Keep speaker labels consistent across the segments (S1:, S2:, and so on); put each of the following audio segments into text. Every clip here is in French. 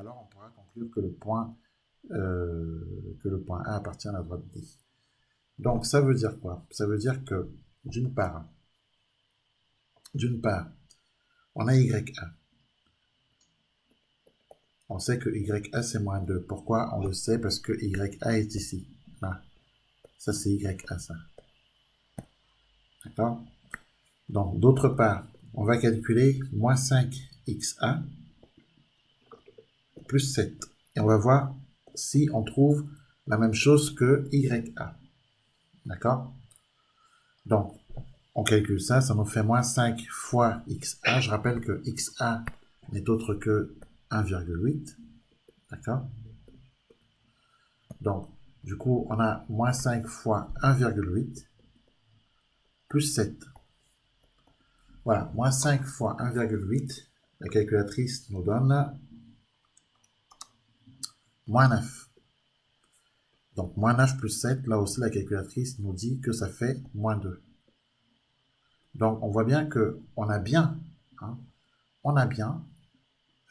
S1: alors on pourra conclure que le point A appartient à la droite D. Donc ça veut dire quoi? Ça veut dire que d'une part, on a YA. On sait que YA c'est moins 2. Pourquoi? On le sait parce que YA est ici. Là. Ça c'est YA ça. D'accord? Donc d'autre part, on va calculer moins 5XA plus 7. Et on va voir si on trouve la même chose que YA. D'accord? Donc, on calcule ça, ça nous fait moins 5 fois XA. Je rappelle que XA n'est autre que 1,8. D'accord? Donc, du coup, on a moins 5 fois 1,8 plus 7. Voilà, moins 5 fois 1,8. La calculatrice nous donne moins 9. Donc, moins 9 plus 7, là aussi, la calculatrice nous dit que ça fait moins 2. Donc, on voit bien qu'on a bien, hein, on a bien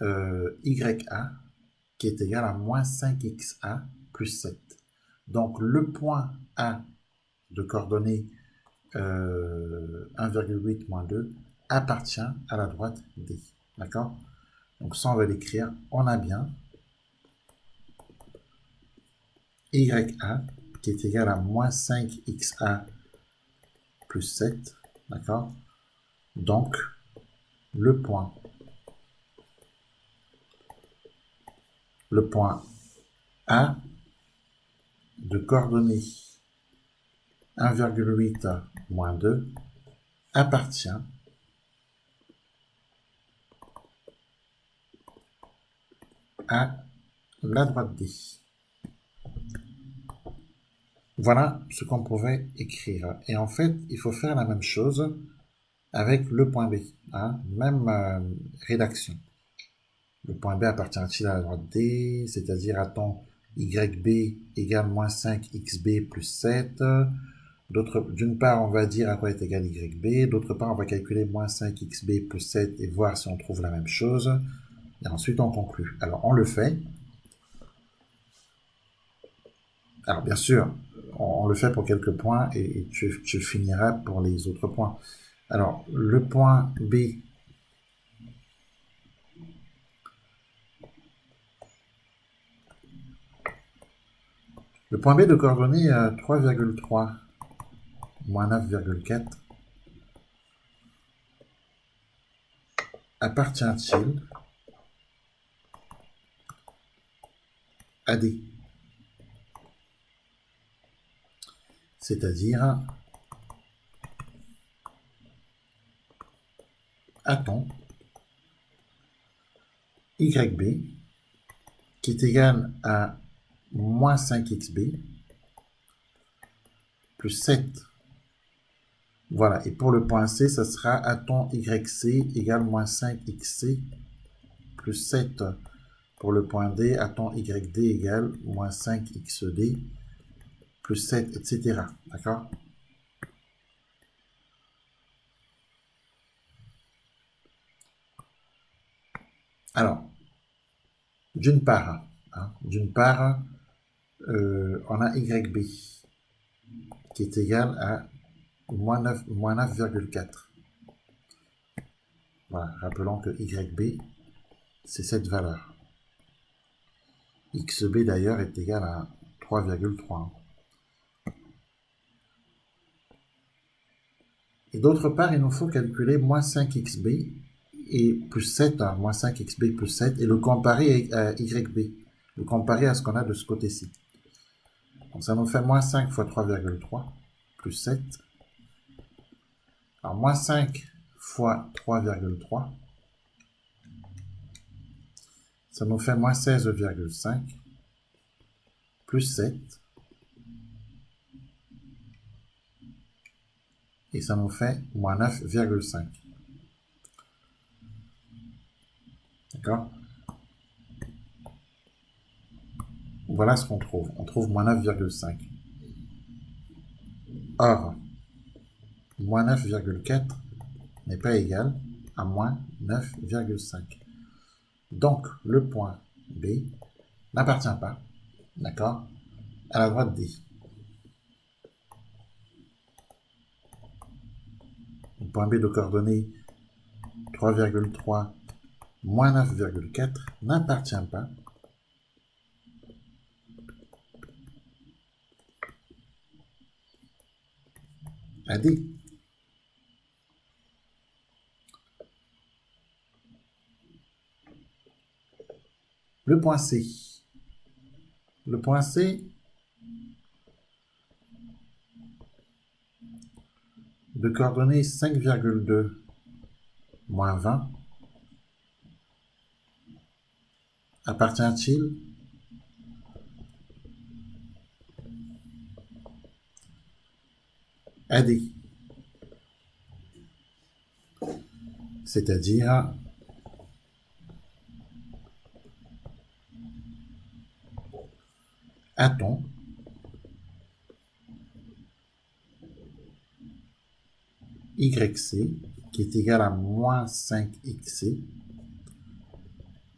S1: YA qui est égal à moins 5XA plus 7. Donc, le point A de coordonnées 1,8 moins 2 appartient à la droite D. D'accord? Donc, ça, on va l'écrire. On a bien YA qui est égal à moins 5XA plus 7. D'accord? Donc, le point A de coordonnées 1,8 moins 2 appartient à la droite D. Voilà ce qu'on pouvait écrire. Et en fait, il faut faire la même chose avec le point B. Hein? Même rédaction. Le point B appartient-il à la droite D? C'est-à-dire a-t-on YB égale moins 5XB plus 7? D'une part, on va dire à quoi est égal YB. D'autre part, on va calculer moins 5XB plus 7 et voir si on trouve la même chose. Et ensuite, on conclut. Alors, on le fait. Alors, bien sûr, on le fait pour quelques points et tu finiras pour les autres points. Alors, le point B, le point B de coordonnées 3,3 moins 9,4 appartient-il à D? C'est-à-dire, a-t-on YB qui est égal à moins 5XB plus 7. Voilà, et pour le point C, ça sera a-t-on YC égale moins 5XC plus 7. Pour le point D, a-t-on YD égale moins 5XD plus 7, etc. D'accord? Alors, d'une part, on a YB qui est égal à moins 9,4. Voilà, rappelons que YB, c'est cette valeur. XB d'ailleurs est égal à 3,3. Et d'autre part, il nous faut calculer moins 5XB et plus 7, hein, moins 5XB plus 7, et le comparer à YB, le comparer à ce qu'on a de ce côté-ci. Donc ça nous fait moins 5 fois 3,3 plus 7. Alors moins 5 fois 3,3, ça nous fait moins 16,5 plus 7. Et ça nous fait moins 9,5. D'accord? Voilà ce qu'on trouve. On trouve moins 9,5. Or, moins 9,4 n'est pas égal à moins 9,5. Donc, le point B n'appartient pas, d'accord, à la droite D. Le point B de coordonnées 3,3 moins 9,4 n'appartient pas à D. Le point C. Le point C de coordonnées 5,2 moins 20 appartient-il à D, c'est-à-dire a-t-on YC qui est égal à moins 5XC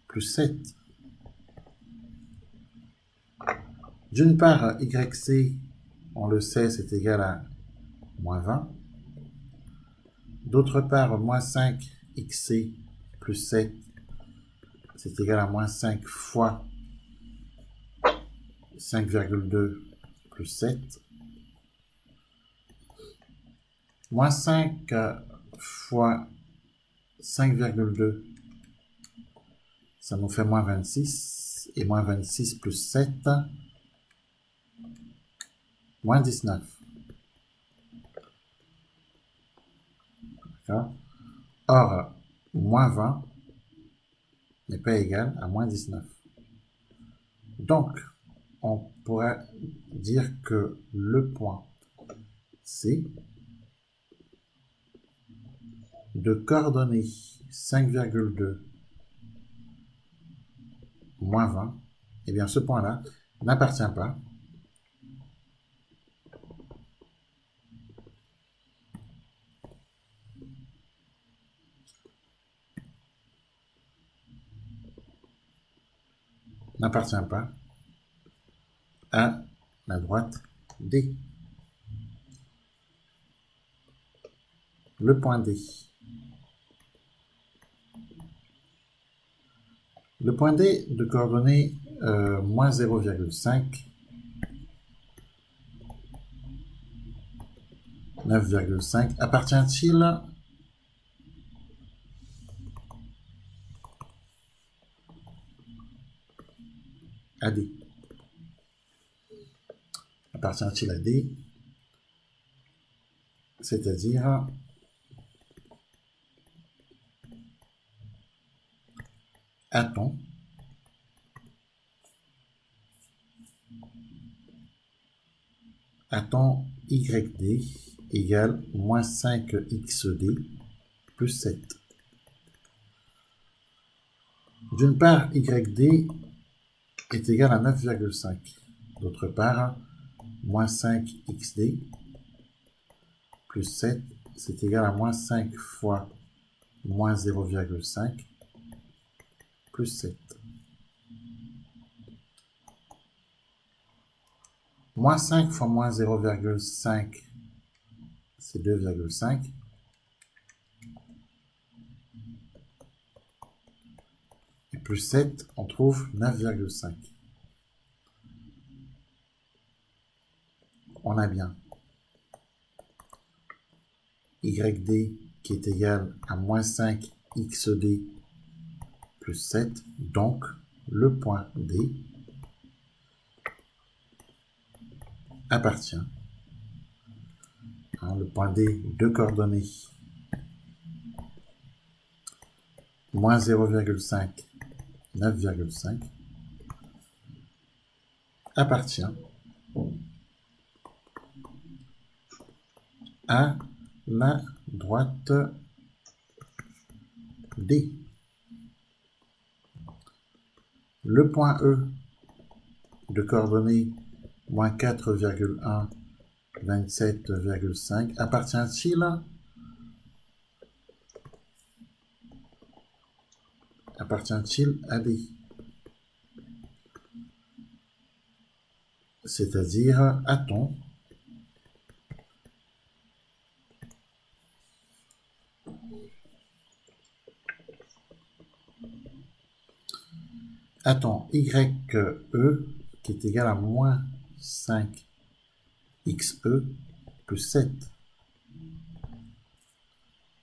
S1: plus 7. D'une part, YC, on le sait, c'est égal à moins 20. D'autre part, moins 5XC plus 7, c'est égal à moins 5 fois 5,2 plus 7. Moins 5 fois 5,2, ça nous fait moins 26. Et moins 26 plus 7, moins 19. Or, moins 20 n'est pas égal à moins 19. Donc, on pourrait dire que le point C de coordonnées 5,2 moins 20, eh bien ce point-là n'appartient pas à la droite D. Le point D. Le point D de coordonnées moins 0,5, 9,5 appartient-il à D? Appartient-il à D? C'est-à-dire a-t-on YD égale moins 5XD plus 7. D'une part, YD est égal à 9,5. D'autre part, moins 5XD plus 7, c'est égal à moins 5 fois moins 0,5 plus 7. Moins 5 fois moins 0,5, c'est 2,5. Et plus 7, on trouve 9,5. On a bien YD qui est égal à moins 5 XD plus 7. Donc, le point D appartient. Le point D de coordonnées moins 0,5, 9,5 appartient à la droite D. Le point E de coordonnées moins 4,1, 27,5 appartient-il à D? c'est-à-dire a-t-on YE qui est égal à moins 5XE plus 7.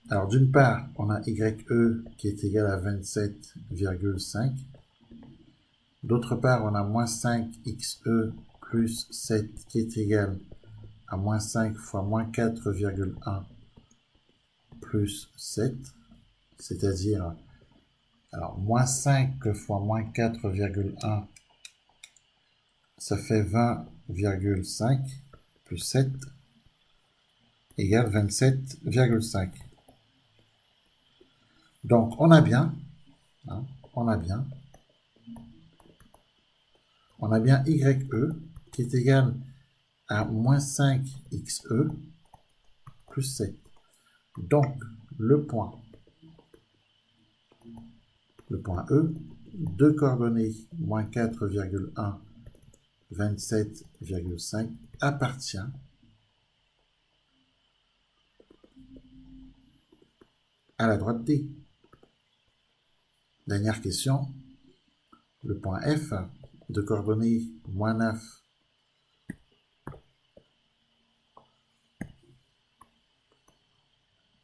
S1: Alors d'une part, on a YE qui est égal à 27,5. D'autre part, on a moins 5XE plus 7 qui est égal à moins 5 fois moins 4,1 plus 7, c'est-à-dire, alors moins 5 fois moins 4,1, ça fait 20,5 plus 7 égale 27,5. Donc on a bien, hein, on a bien YE qui est égal à moins 5XE plus 7. Donc le point E, de coordonnées moins 4,1, 27,5 appartient à la droite D. Dernière question, le point F de coordonnées moins 9,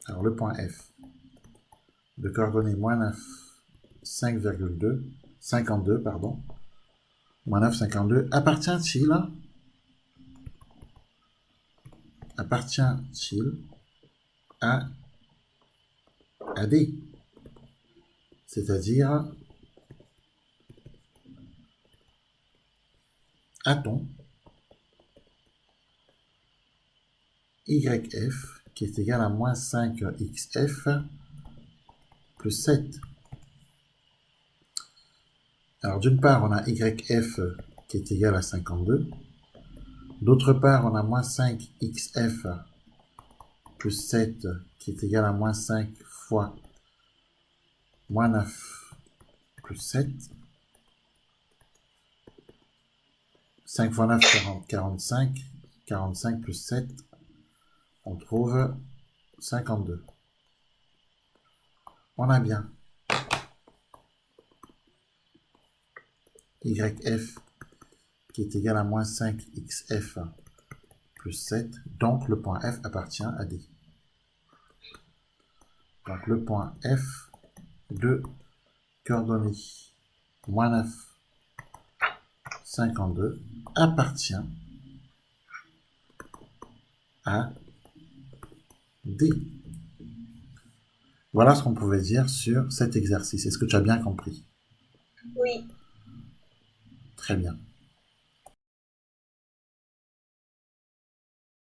S1: alors le point F de coordonnées moins 9, 5,2, 52, pardon, moins 9, 52, appartient-il à D, c'est-à-dire a-t-on YF qui est égal à moins 5XF plus 7. Alors d'une part, on a YF qui est égal à 52. D'autre part, on a moins 5XF plus 7 qui est égal à moins 5 fois moins 9 plus 7. 5 fois 9, 45. 45 plus 7, on trouve 52. On a bien YF qui est égal à moins 5XF plus 7. Donc le point F appartient à D. Donc le point F de coordonnées moins 9, 52 appartient à D. Voilà ce qu'on pouvait dire sur cet exercice. Est-ce que tu as bien compris?
S2: Oui.
S1: Très bien.